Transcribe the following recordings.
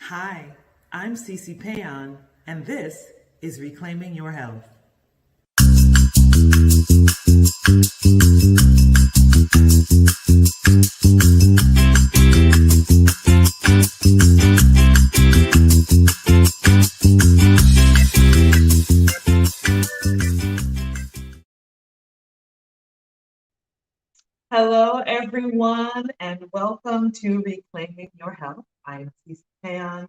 Hi, I'm C.C. Péan, and this is Reclaiming Your Health. Hello, everyone, and welcome to Reclaiming Your Health. I am C.C. Péan.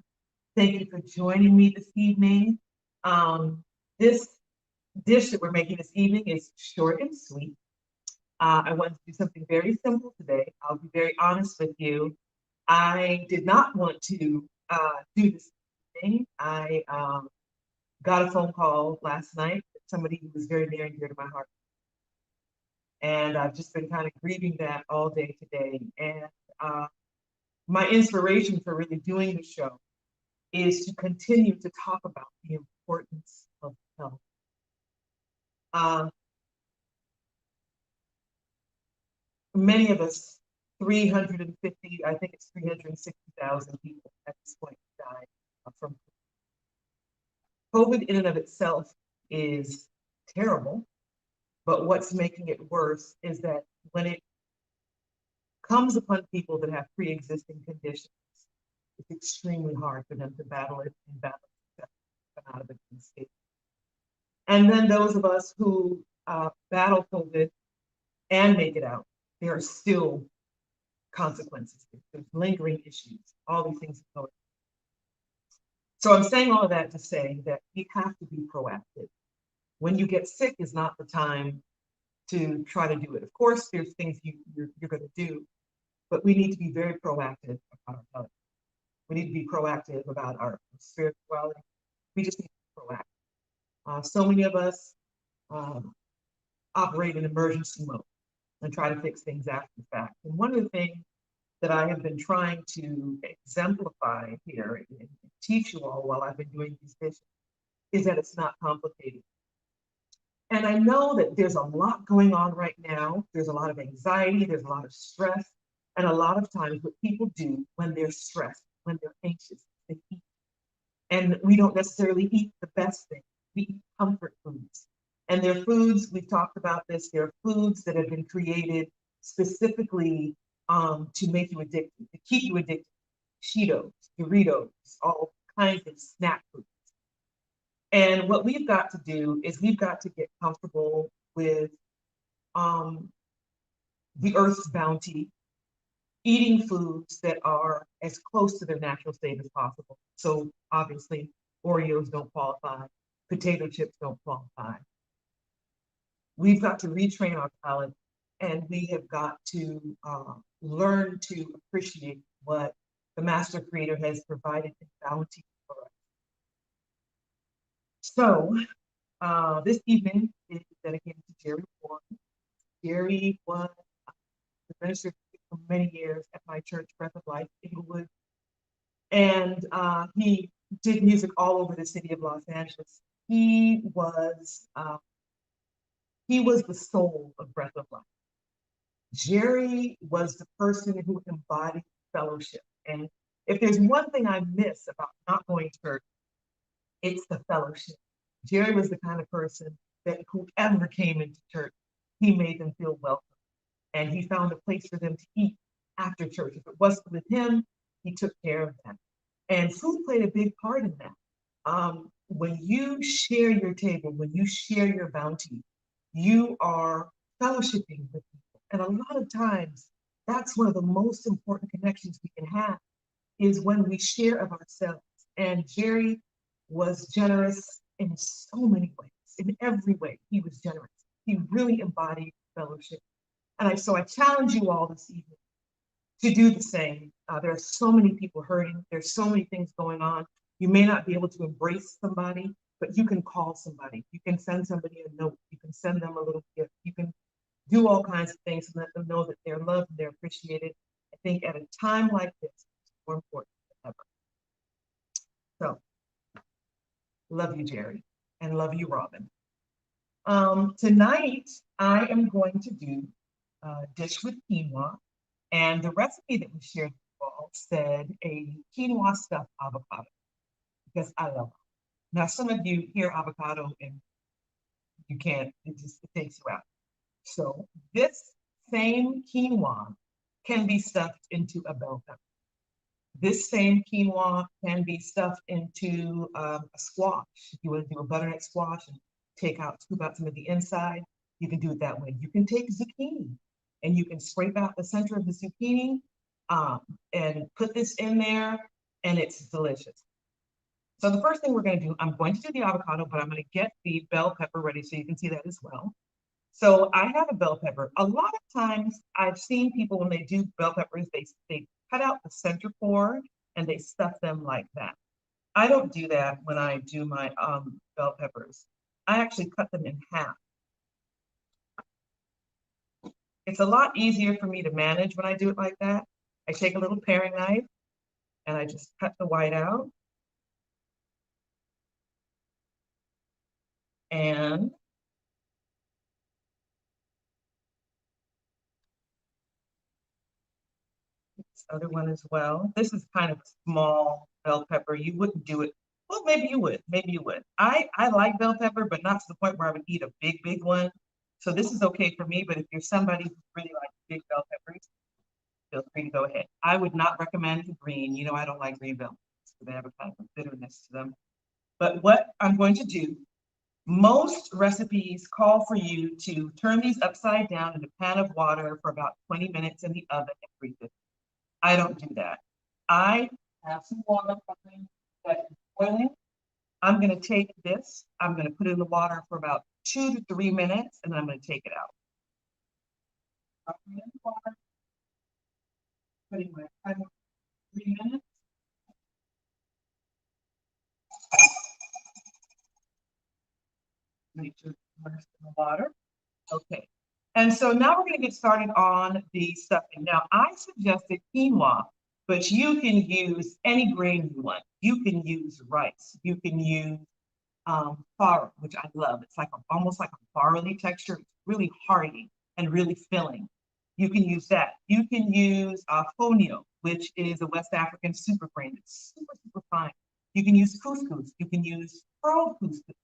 Thank you for joining me this evening. This dish that we're making this evening is short and sweet. I wanted to do something very simple today. I'll be very honest with you. I did not want to do this thing. I got a phone call last night from somebody who was very near and dear to my heart. And I've just been kind of grieving that all day today. And my inspiration for really doing the show is to continue to talk about the importance of health. Many of us, 350, I think it's 360,000 people at this point died from COVID in and of itself is terrible, but what's making it worse is that when it comes upon people that have pre-existing conditions, it's extremely hard for them to battle it and battle it, come out of it unscathed. And then those of us who battle COVID and make it out, there are still consequences. There's lingering issues, all these things going on. So I'm saying all of that to say that we have to be proactive. When you get sick is not the time to try to do it. Of course, there's things you're going to do, but we need to be very proactive about our health. We need to be proactive about our spirituality. We just need to be proactive. So many of us operate in emergency mode and try to fix things after the fact. And one of the things that I have been trying to exemplify here and teach you all while I've been doing these dishes is that it's not complicated. And I know that there's a lot going on right now. There's a lot of anxiety, there's a lot of stress, and a lot of times what people do when they're stressed, when they're anxious, they eat. And we don't necessarily eat the best thing. We eat comfort foods. And they're foods, we've talked about this, they're foods that have been created specifically to make you addicted, to keep you addicted. Cheetos, Doritos, all kinds of snack foods. And what we've got to do is we've got to get comfortable with the earth's bounty, eating foods that are as close to their natural state as possible. So obviously, Oreos don't qualify, potato chips don't qualify. We've got to retrain our palate, and we have got to learn to appreciate what the master creator has provided in bounty for us. So this evening is dedicated to Jerry Warren. Jerry was the minister for many years at my church, Breath of Life, Inglewood. And he did music all over the city of Los Angeles. He was the soul of Breath of Life. Jerry was the person who embodied fellowship. And if there's one thing I miss about not going to church, it's the fellowship. Jerry was the kind of person that whoever came into church, he made them feel welcome. And he found a place for them to eat after church. If it wasn't with him, he took care of them. And food played a big part in that. When you share your table, when you share your bounty, you are fellowshipping with people. And a lot of times, that's one of the most important connections we can have is when we share of ourselves. And Jerry was generous in so many ways. In every way, he was generous. He really embodied fellowship. And so I challenge you all this evening to do the same. There are so many people hurting. There's so many things going on. You may not be able to embrace somebody, but you can call somebody. You can send somebody a note. You can send them a little gift. You can do all kinds of things and let them know that they're loved and they're appreciated. I think at a time like this, it's more important than ever. So, love you, Jerry, and love you, Robin. Tonight, I am going to do a dish with quinoa, and the recipe that we shared with you all said a quinoa stuffed avocado because I love it. Now, some of you hear avocado and you can't, it takes you out. So this same quinoa can be stuffed into a bell pepper. This same quinoa can be stuffed into a squash. If you want to do a butternut squash and scoop out some of the inside, you can do it that way. You can take zucchini and you can scrape out the center of the zucchini and put this in there, and it's delicious. So the first thing we're going to do, I'm going to do the avocado, but I'm going to get the bell pepper ready so you can see that as well. So I have a bell pepper. A lot of times I've seen people when they do bell peppers, they cut out the center core and they stuff them like that. I don't do that when I do my bell peppers. I actually cut them in half. It's a lot easier for me to manage when I do it like that. I take a little paring knife and I just cut the white out. And this other one as well. This is kind of a small bell pepper. You wouldn't do it. Well, maybe you would. Maybe you would. I like bell pepper, but not to the point where I would eat a big one. So this is okay for me, but if you're somebody who really likes big bell peppers, feel free to go ahead. I would not recommend the green. You know, I don't like green bell peppers. They have a kind of bitterness to them. But what I'm going to do, most recipes call for you to turn these upside down in a pan of water for about 20 minutes in the oven at 350. I don't do that. I have some water that is boiling. I'm going to take this, I'm going to put it in the water for about 2 to 3 minutes, and then I'm going to take it out. I'm putting in the water, putting my timer 3 minutes. Make sure it's immersed in the water. Okay. And so now we're going to get started on the stuffing. Now, I suggested quinoa, but you can use any grain you want. You can use rice. You can use farro, which I love. It's like almost like a barley texture. It's really hearty and really filling. You can use that. You can use fonio, which is a West African super grain. It's super fine. You can use couscous. You can use pearl couscous.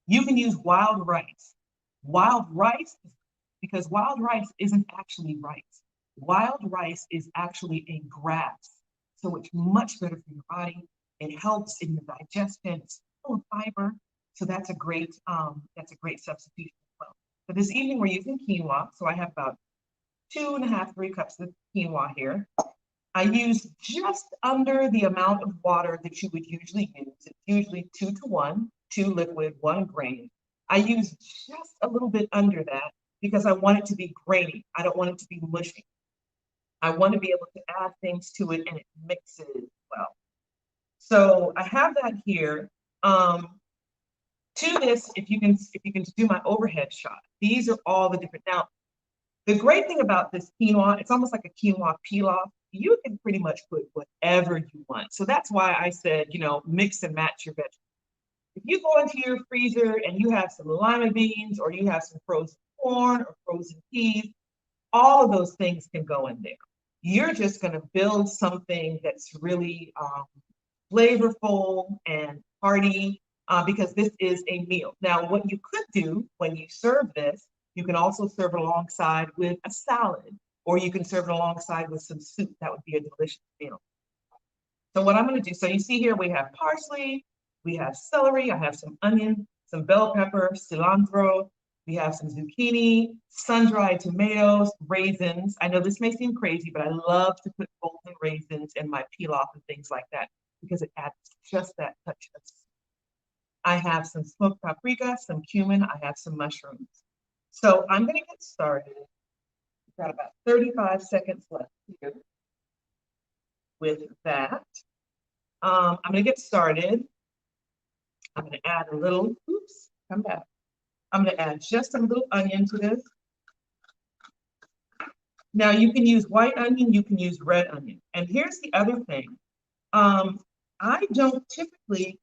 You can use wild rice. Wild rice, because wild rice isn't actually rice. Wild rice is actually a grass. So it's much better for your body. It helps in your digestion. It's full of fiber. So that's a great substitution as well. But this evening we're using quinoa. So I have about 2.5, 3 cups of quinoa here. I use just under the amount of water that you would usually use. It's usually 2 to 1, 2 liquid, 1 grain. I use just a little bit under that because I want it to be grainy. I don't want it to be mushy. I want to be able to add things to it and it mixes well. So I have that here. To this, if you can do my overhead shot, these are all the different. Now, the great thing about this quinoa, it's almost like a quinoa pilaf. You can pretty much put whatever you want. So that's why I said, you know, mix and match your vegetables. If you go into your freezer and you have some lima beans or you have some frozen corn or frozen peas, all of those things can go in there. You're just going to build something that's really flavorful and hearty because this is a meal. Now, what you could do when you serve this, you can also serve it alongside with a salad, or you can serve it alongside with some soup. That would be a delicious meal. So what I'm going to do, so you see here we have parsley, we have celery, I have some onion, some bell pepper, cilantro, we have some zucchini, sun-dried tomatoes, raisins. I know this may seem crazy, but I love to put golden raisins in my pilaf and things like that because it adds just that touch of sweet. I have some smoked paprika, some cumin, I have some mushrooms. So I'm going to get started. We've got about 35 seconds left here with that. I'm going to get started. I'm going to add a little, oops, come back. I'm going to add just a little onion to this. Now you can use white onion, you can use red onion. And here's the other thing. I don't typically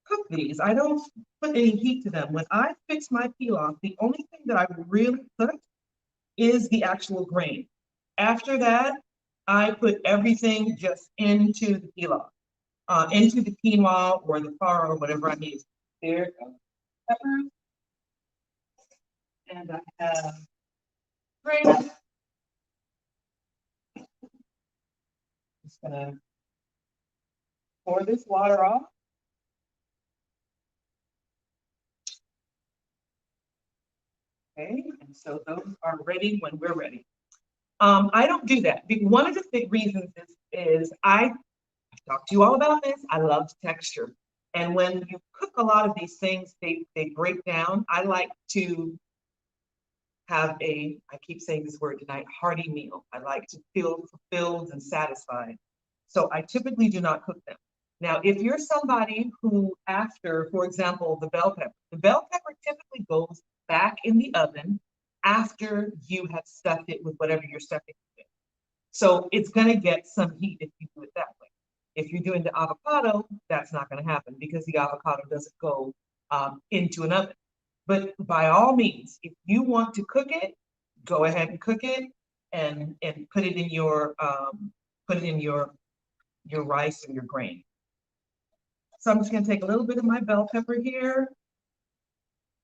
cook these. I don't put any heat to them. When I fix my pilaf, the only thing that I really put is the actual grain. After that, I put everything just into the pilaf, into the quinoa or the farro or whatever I need. There are peppers, and I have spring. Just gonna pour this water off. Okay, and so those are ready when we're ready. I don't do that. One of the big reasons is I've talked to you all about this. I love texture. And when you cook a lot of these things, they break down. I like to have I keep saying this word tonight, hearty meal. I like to feel fulfilled and satisfied. So I typically do not cook them. Now, if you're somebody who after, for example, the bell pepper typically goes back in the oven after you have stuffed it with whatever you're stuffing it with. So it's gonna get some heat if you do it that way. If you're doing the avocado, that's not gonna happen because the avocado doesn't go into an oven. But by all means, if you want to cook it, go ahead and cook it and put it in your rice or your grain. So I'm just gonna take a little bit of my bell pepper here,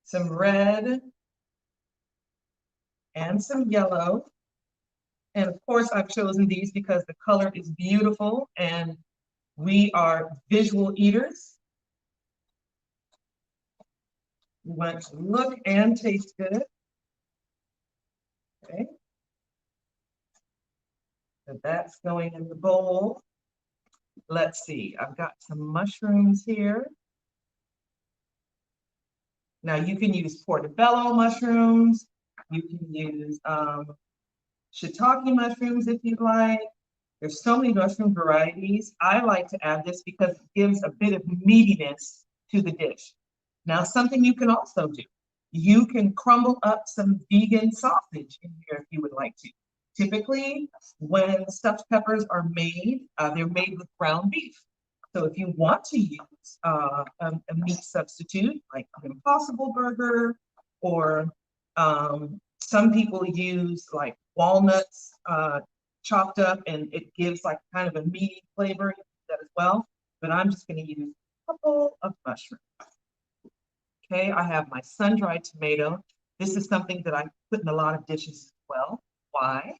some red and some yellow. And of course, I've chosen these because the color is beautiful and we are visual eaters. We want to look and taste good. Okay. So that's going in the bowl. Let's see, I've got some mushrooms here. Now you can use portobello mushrooms. You can use shiitake mushrooms if you'd like. There's so many mushroom varieties. I like to add this because it gives a bit of meatiness to the dish. Now, something you can also do, you can crumble up some vegan sausage in here if you would like to. Typically, when stuffed peppers are made, they're made with ground beef. So if you want to use a meat substitute, like an Impossible Burger, or some people use like walnuts chopped up, and it gives like kind of a meaty flavor that as well. But I'm just going to use a couple of mushrooms. Okay, I have my sun-dried tomato. This is something that I put in a lot of dishes as well. Why?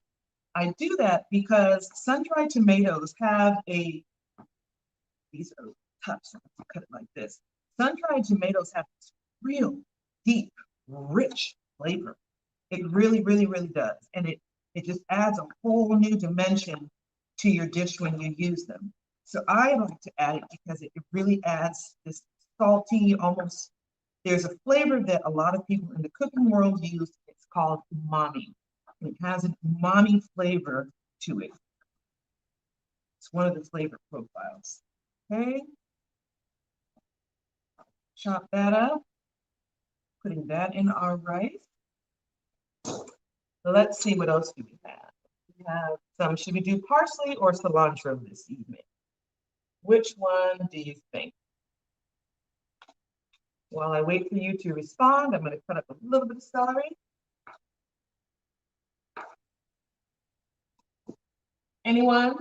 I do that because sun-dried tomatoes have these are tough, so I'm gonna cut it like this. Sun-dried tomatoes have this real deep, rich flavor. It really, really, really does. And it just adds a whole new dimension to your dish when you use them. So I like to add it because it really adds this salty, almost, there's a flavor that a lot of people in the cooking world use. It's called umami. It has an umami flavor to it. It's one of the flavor profiles. Okay. Chop that up. Putting that in our rice. Let's see what else do we have. We have some, should we do parsley or cilantro this evening? Which one do you think? While I wait for you to respond, I'm going to cut up a little bit of celery. Anyone?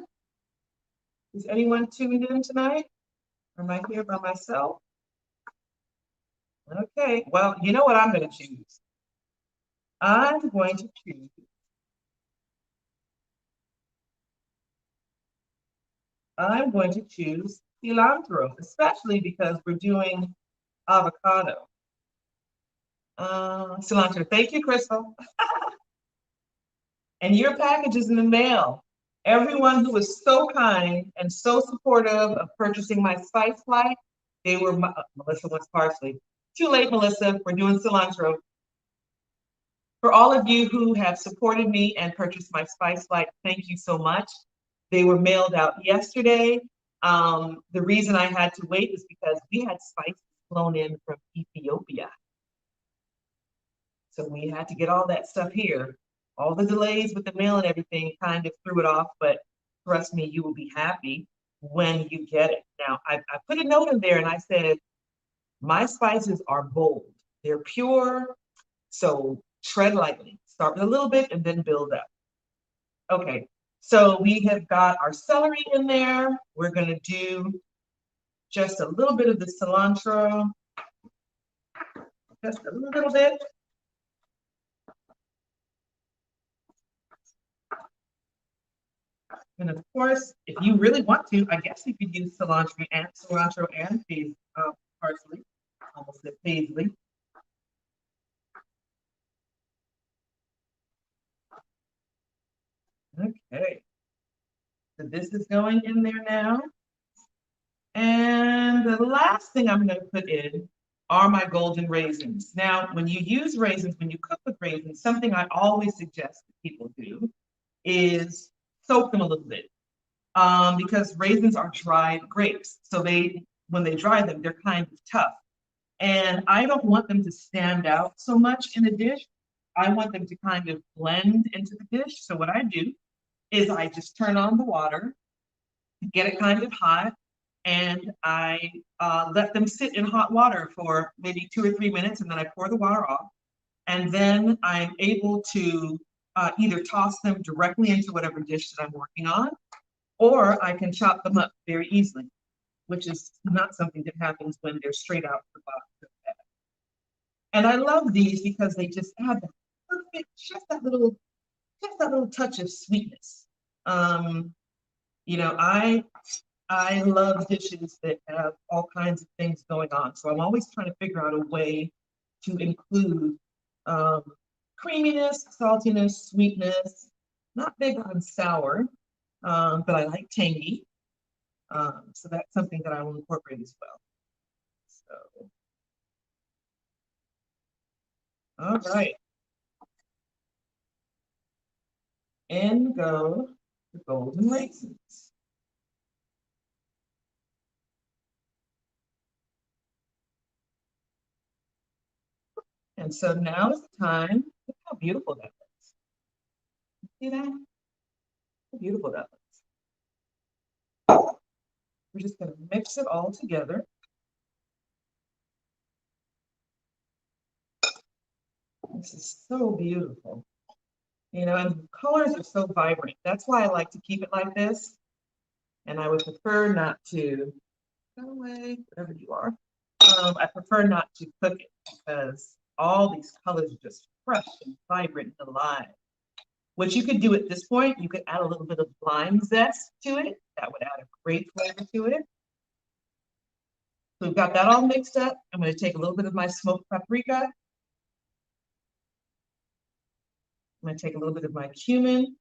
Is anyone tuned in tonight? Or am I here by myself? Okay, well, you know what I'm going to choose. I'm going to choose cilantro, especially because we're doing avocado. Cilantro. Thank you, Crystal. And your package is in the mail. Everyone who was so kind and so supportive of purchasing my spice flight, they were, Melissa wants parsley. Too late, Melissa, we're doing cilantro. For all of you who have supported me and purchased my spice flight, thank you so much. They were mailed out yesterday. The reason I had to wait is because we had spices flown in from Ethiopia. So we had to get all that stuff here. All the delays with the mail and everything kind of threw it off, but trust me, you will be happy when you get it. Now, I put a note in there and I said, my spices are bold. They're pure, so tread lightly. Start with a little bit and then build up. Okay, So we have got our celery in there. We're going to do just a little bit of the cilantro, just a little bit. And of course, if you really want to, I guess you could use cilantro and parsley, almost said paisley. Okay, so this is going in there now. And the last thing I'm going to put in are my golden raisins. Now, when you use raisins, when you cook with raisins, something I always suggest that people do is soak them a little bit, because raisins are dried grapes. So when they dry them, they're kind of tough. And I don't want them to stand out so much in a dish. I want them to kind of blend into the dish. So what I do is I just turn on the water, get it kind of hot, and I let them sit in hot water for maybe 2 or 3 minutes, and then I pour the water off. And then I'm able to either toss them directly into whatever dish that I'm working on, or I can chop them up very easily, which is not something that happens when they're straight out of the box. And I love these because they just add the perfect, just that little touch of sweetness. You know, I love dishes that have all kinds of things going on. So I'm always trying to figure out a way to include creaminess, saltiness, sweetness. Not big on sour, but I like tangy. So that's something that I will incorporate as well. So, all right. In go the golden raisins. And so now is the time. Look how beautiful that looks. See that? How beautiful that looks. We're just going to mix it all together. This is so beautiful. You know, and the colors are so vibrant. That's why I like to keep it like this. And I would prefer not to, go away, whatever you are. I prefer not to cook it because all these colors are just fresh and vibrant and alive. What you could do at this point, you could add a little bit of lime zest to it. That would add a great flavor to it. So we've got that all mixed up. I'm going to take a little bit of my smoked paprika. I'm going to take a little bit of my cumin.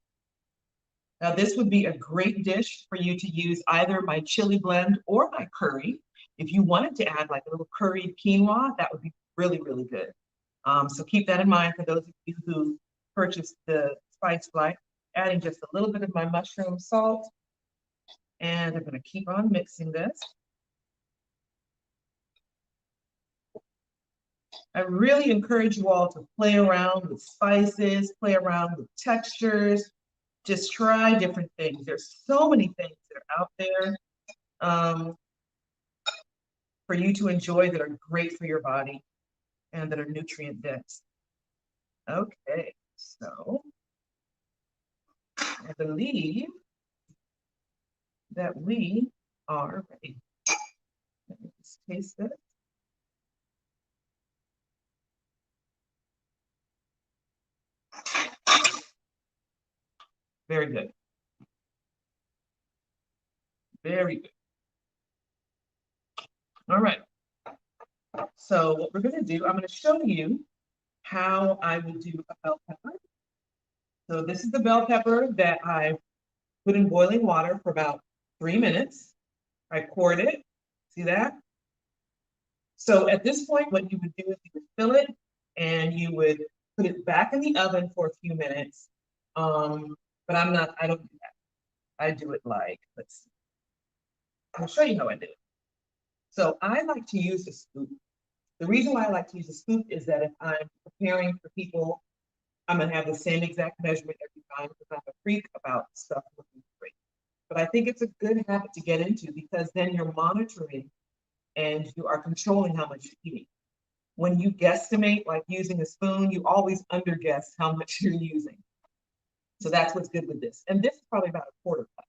Now, this would be a great dish for you to use either my chili blend or my curry. If you wanted to add like a little curried quinoa, that would be really, really good. So keep that in mind for those of you who purchased the spice flight. Adding just a little bit of my mushroom salt. And I'm going to keep on mixing this. I really encourage you all to play around with spices, play around with textures, just try different things. There's so many things that are out there for you to enjoy that are great for your body and that are nutrient dense. Okay, so I believe that we are ready. Let me just taste this. Very good. Very good. All right. So what we're going to do, I'm going to show you how I would do a bell pepper. So this is the bell pepper that I put in boiling water for about 3 minutes. I poured it. See that? So at this point, what you would do is you would fill it and you would put it back in the oven for a few minutes. But I don't do that. I do it like, let's see. I'll show you how I do it. So I like to use a scoop. The reason why I like to use a scoop is that if I'm preparing for people, I'm gonna have the same exact measurement every time because I'm a freak about stuff looking great. But I think it's a good habit to get into because then you're monitoring and you are controlling how much you're eating. When you guesstimate, like using a spoon, you always underguess how much you're using. So that's what's good with this. And this is probably about a quarter cup.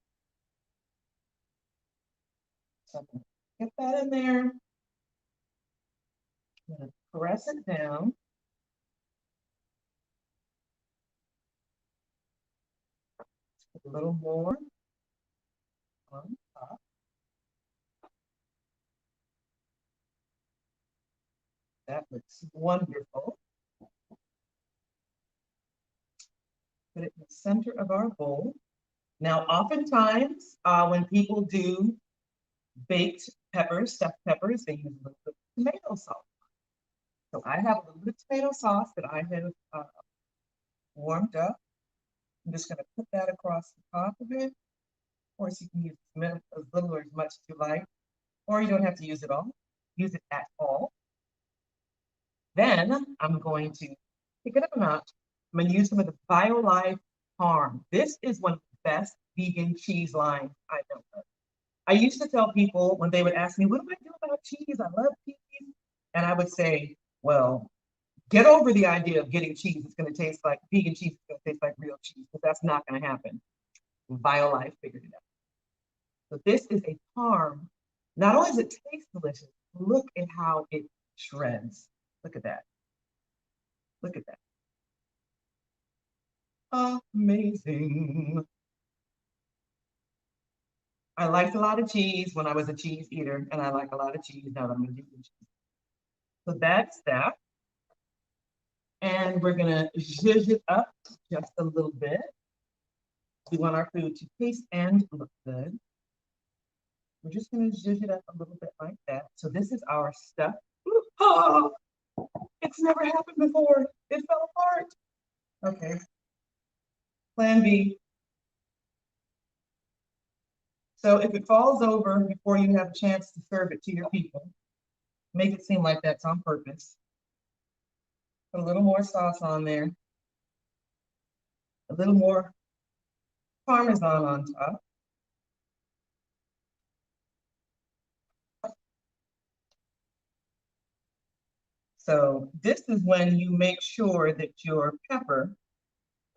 So I'm gonna get that in there. I'm gonna press it down. Put a little more on top. That looks wonderful. Put it in the center of our bowl. Now, oftentimes, when people do baked peppers, stuffed peppers, they use a little bit of tomato sauce. So I have a little bit of tomato sauce that I have warmed up. I'm just going to put that across the top of it. Of course, you can use as little or as much as you like, or you don't have to use it all. Use it at all. Then I'm going to pick it up a notch. I'm going to use some of the BioLife Parm. This is one of the best vegan cheese lines I know of. I used to tell people when they would ask me, what do I do about cheese? I love cheese. And I would say, well, get over the idea of getting cheese. It's going to taste like vegan cheese. It's going to taste like real cheese, but that's not going to happen. BioLife figured it out. So this is a parm. Not only does it taste delicious, look at how it shreds. Look at that. Look at that. Amazing. I liked a lot of cheese when I was a cheese eater, and I like a lot of cheese now that I'm a vegan cheese. So that's that. And we're gonna zhuzh it up just a little bit. We want our food to taste and look good. We're just gonna zhuzh it up a little bit like that. So this is our stuff. Oh, it's never happened before. It fell apart. Okay. Plan B. So if it falls over before you have a chance to serve it to your people, make it seem like that's on purpose. Put a little more sauce on there. A little more Parmesan on top. So this is when you make sure that your pepper,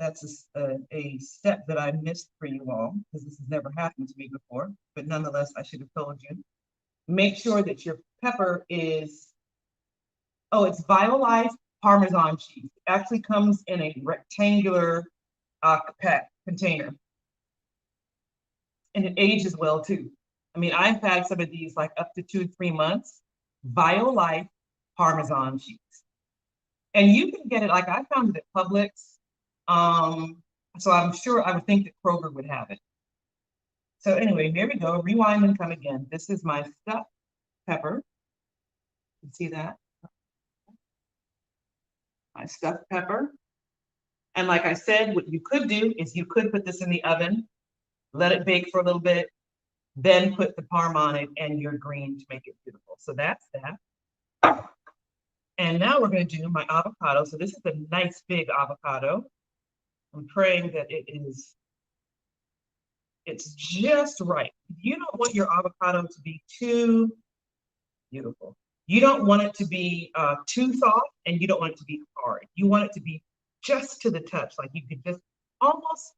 that's a step that I missed for you all, because this has never happened to me before, but nonetheless, I should have told you. Make sure that your pepper is, oh, it's BioLife Parmesan cheese. It actually comes in a rectangular container. And it ages well too. I mean, I've had some of these like up to 2-3 months. BioLife Parmesan cheese. And you can get it, like I found it at Publix. So I'm sure I would think that Kroger would have it. So anyway, here we go. Rewind and come again. This is my stuffed pepper. You see that? My stuffed pepper. And like I said, what you could do is you could put this in the oven, let it bake for a little bit, then put the parm on it and your green to make it beautiful. So that's that. And now we're going to do my avocado. So this is a nice big avocado. I'm praying that it's just right. You don't want your avocado to be too beautiful. You don't want it to be too soft, and you don't want it to be hard. You want it to be just to the touch, like you could just almost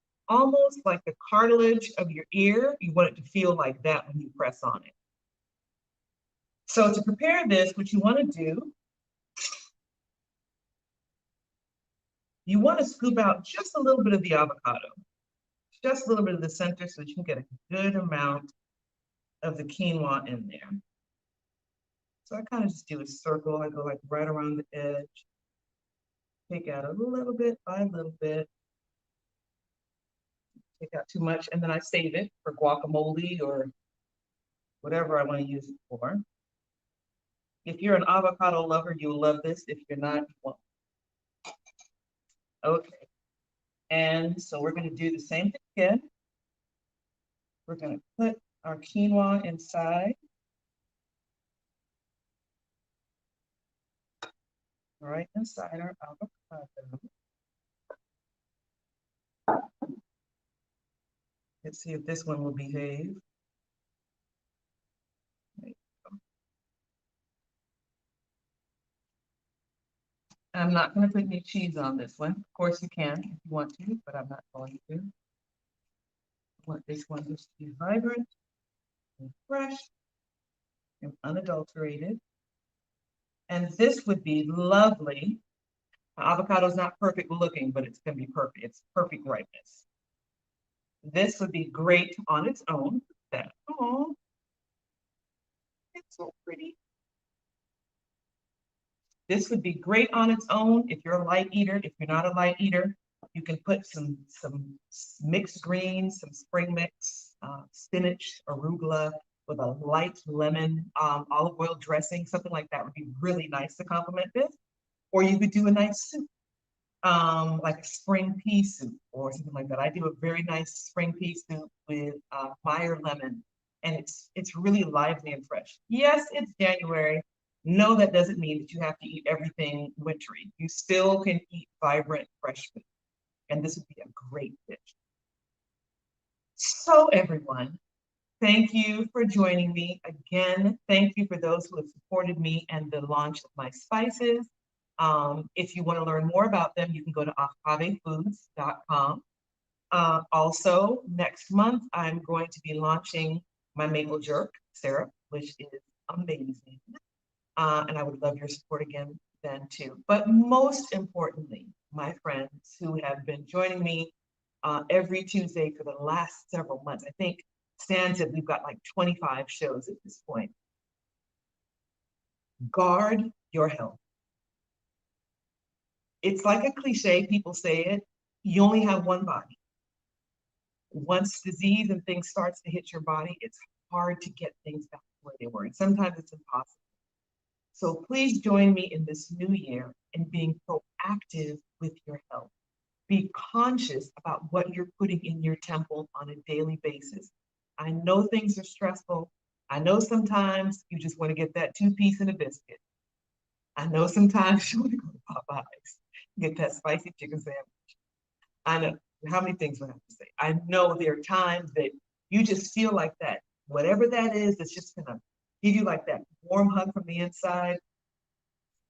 like the cartilage of your ear. You want it to feel like that when you press on it. So to prepare this, what you want to do, you want to scoop out just a little bit of the avocado, just a little bit of the center so that you can get a good amount of the quinoa in there. So I kind of just do a circle. I go like right around the edge, take out a little bit by a little bit, take out too much, and then I save it for guacamole or whatever I want to use it for. If you're an avocado lover, you'll love this. If you're not, you won't. Okay. And so we're going to do the same thing again. We're going to put our quinoa inside. Right inside our avocado. Let's see if this one will behave. I'm not going to put any cheese on this one. Of course you can if you want to, but I'm not going to. I want this one just to be vibrant and fresh and unadulterated. And this would be lovely. Avocado is not perfect looking, but it's going to be perfect. It's perfect ripeness. This would be great on its own. That, oh, it's so pretty. This would be great on its own if you're a light eater. If you're not a light eater, you can put some mixed greens, some spring mix, spinach, arugula with a light lemon olive oil dressing. Something like that would be really nice to complement this. Or you could do a nice soup, like a spring pea soup or something like that. I do a very nice spring pea soup with Meyer lemon, and it's really lively and fresh. Yes, it's January. No, that doesn't mean that you have to eat everything wintry. You still can eat vibrant, fresh food, and this would be a great dish. So, everyone, thank you for joining me again. Thank you for those who have supported me and the launch of my spices. If you want to learn more about them, you can go to akavefoods.com. Also, next month, I'm going to be launching my maple jerk syrup, which is amazing. And I would love your support again then too. But most importantly, my friends who have been joining me every Tuesday for the last several months, I think Stan said we've got like 25 shows at this point. Guard your health. It's like a cliche, people say it, you only have one body. Once disease and things starts to hit your body, it's hard to get things back where they were. And sometimes it's impossible. So please join me in this new year in being proactive with your health. Be conscious about what you're putting in your temple on a daily basis. I know things are stressful. I know sometimes you just want to get that 2-piece and a biscuit. I know sometimes you want to go to Popeyes, get that spicy chicken sandwich. I know how many things do I have to say. I know there are times that you just feel like that, whatever that is, that's just gonna give you like that warm hug from the inside.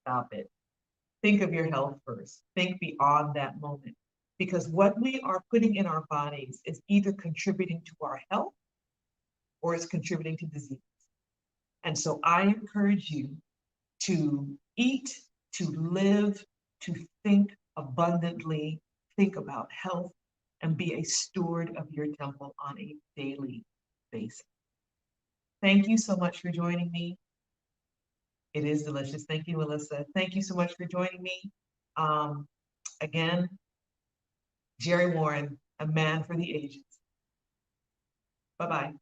Stop it. Think of your health first. Think beyond that moment. Because what we are putting in our bodies is either contributing to our health or it's contributing to disease. And so I encourage you to eat, to live, to think abundantly, think about health, and be a steward of your temple on a daily basis. Thank you so much for joining me. It is delicious. Thank you, Melissa. Thank you so much for joining me. Again, Jerry Warren, a man for the ages. Bye-bye.